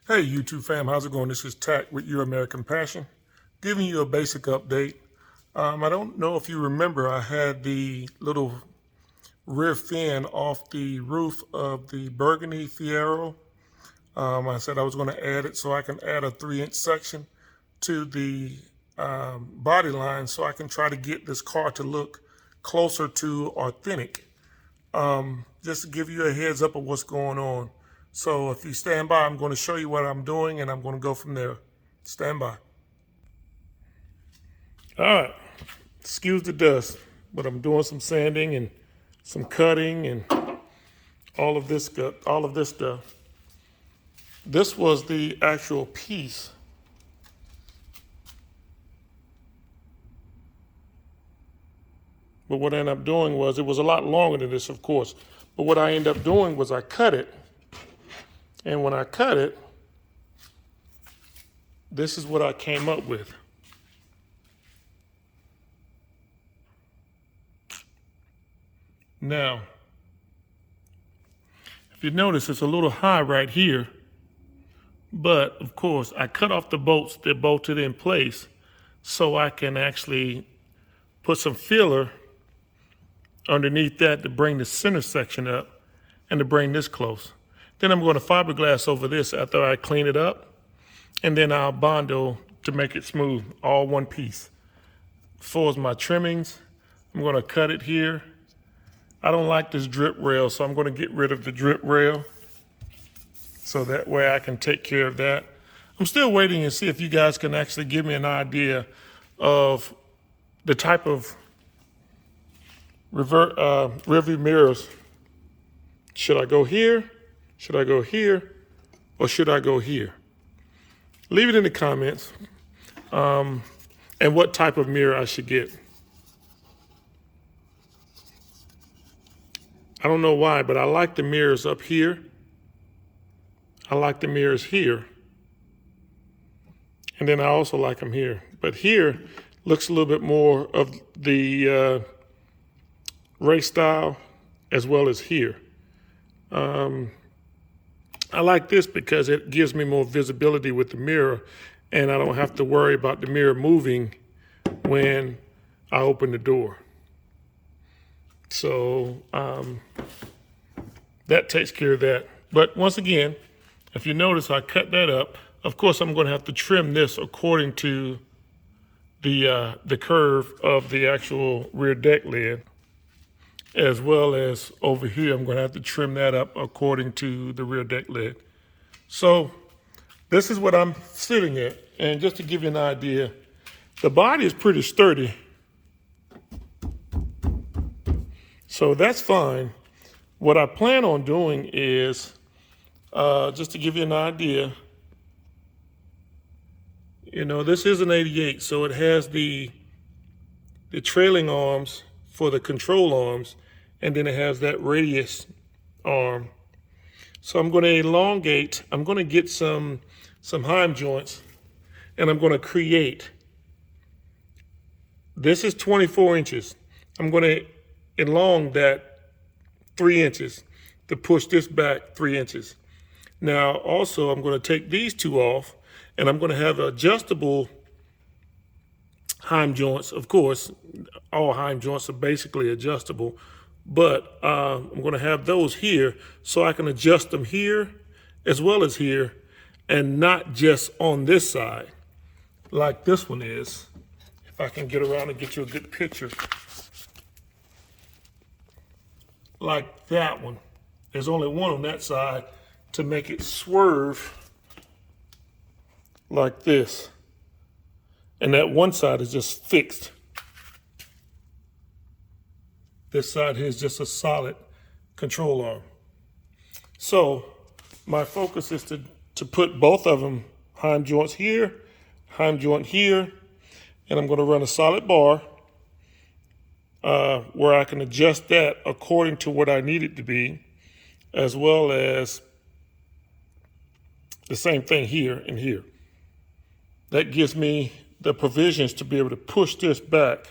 Hey YouTube fam, how's it going? This is Tack with Euro.American.Passion, giving you a basic update. I don't know if you remember, I had the little rear fin off the roof of the Burgundy Fiero. I said I was going to add it so I can add a 3-inch section to the body line so I can try to get this car to look closer to authentic. Just to give you a heads up of what's going on. So if you stand by, I'm going to show you what I'm doing and I'm going to go from there. Stand by. All right, excuse the dust, but I'm doing some sanding and some cutting and all of this stuff. This was the actual piece. But what I ended up doing was, it was a lot longer than this, of course. But what I ended up doing was I cut it. And when I cut it, this is what I came up with. Now, if you notice, it's a little high right here. But, of course, I cut off the bolts that bolted in place so I can actually put some filler underneath that to bring the center section up and to bring this close. Then I'm going to fiberglass over this after I clean it up, and then I'll bondo to make it smooth, all one piece. As far as my trimmings, I'm going to cut it here. I don't like this drip rail, so I'm going to get rid of the drip rail so that way I can take care of that. I'm still waiting and see if you guys can actually give me an idea of the type of rearview mirrors. Should I go here? Should I go here? Or should I go here? Leave it in the comments. And what type of mirror I should get. I don't know why, but I like the mirrors up here. I like the mirrors here. And then I also like them here. But here looks a little bit more of the race style as well as here. I like this because it gives me more visibility with the mirror, and I don't have to worry about the mirror moving when I open the door. So that takes care of that. But once again, if you notice, I cut that up. Of course, I'm going to have to trim this according to the curve of the actual rear deck lid, as well as over here, I'm going to have to trim that up according to the rear deck lid. So this is what I'm sitting at. And just to give you an idea, the body is pretty sturdy. So that's fine. What I plan on doing is, just to give you an idea, you know, this is an 88, so it has the trailing arms for the control arms, and then it has that radius arm. So I'm going to elongate, I'm going to get some heim joints, and I'm going to create. This is 24 inches. I'm going to elongate that 3 inches to push this back 3 inches. Now, also, I'm going to take these two off, and I'm going to have adjustable heim joints. Of course, all heim joints are basically adjustable, but I'm going to have those here so I can adjust them here as well as here, and not just on this side like this one is. If I can get around and get you a good picture. Like that one. There's only one on that side to make it swerve like this. And that one side is just fixed. This side here is just a solid control arm. So my focus is to put both of them, heim joints here, heim joint here, and I'm going to run a solid bar where I can adjust that according to what I need it to be, as well as the same thing here and here. That gives me the provisions to be able to push this back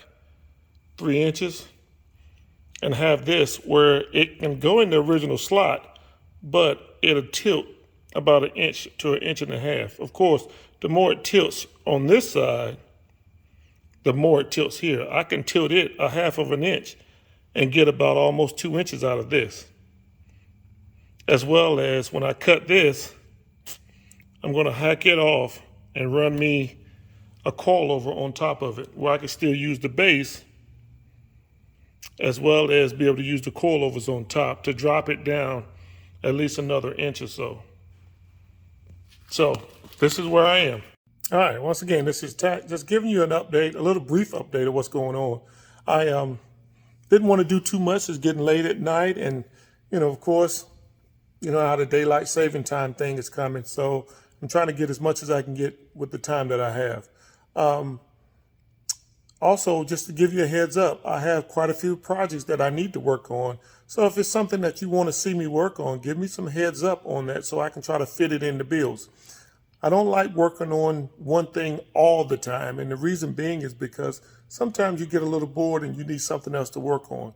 3 inches and have this where it can go in the original slot, but it'll tilt about 1 to 1.5 inches. Of course, the more it tilts on this side, the more it tilts here. I can tilt it 1/2 inch and get about almost 2 inches out of this. As well as when I cut this, I'm going to hack it off and run me a coilover on top of it where I can still use the base as well as be able to use the coilovers on top to drop it down at least another inch or so. So this is where I am. All right, once again, this is just giving you an update, a little brief update of what's going on. I didn't want to do too much. It's getting late at night, and of course, you know how the daylight saving time thing is coming. So I'm trying to get as much as I can get with the time that I have. Also, just to give you a heads up, I have quite a few projects that I need to work on. So if it's something that you want to see me work on, give me some heads up on that so I can try to fit it in the bills. I don't like working on one thing all the time. And the reason being is because sometimes you get a little bored and you need something else to work on.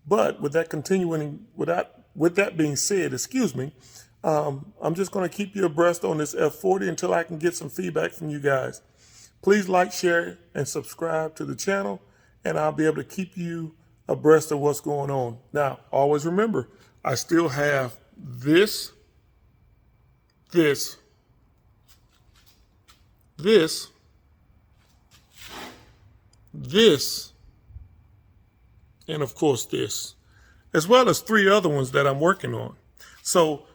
But with that being said, I'm just going to keep you abreast on this F-40 until I can get some feedback from you guys. Please like, share, and subscribe to the channel, and I'll be able to keep you abreast of what's going on. Now, always remember, I still have this, and of course this, as well as 3 other ones that I'm working on. So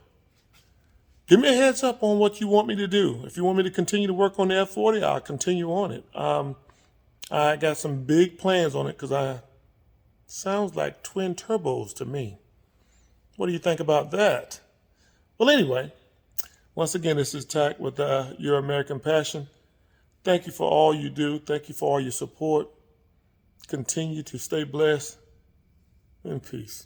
give me a heads up on what you want me to do. If you want me to continue to work on the F-40, I'll continue on it. I got some big plans on it because sounds like twin turbos to me. What do you think about that? Well, anyway, once again, this is Tack with Euro.American.Passion. Thank you for all you do. Thank you for all your support. Continue to stay blessed and peace.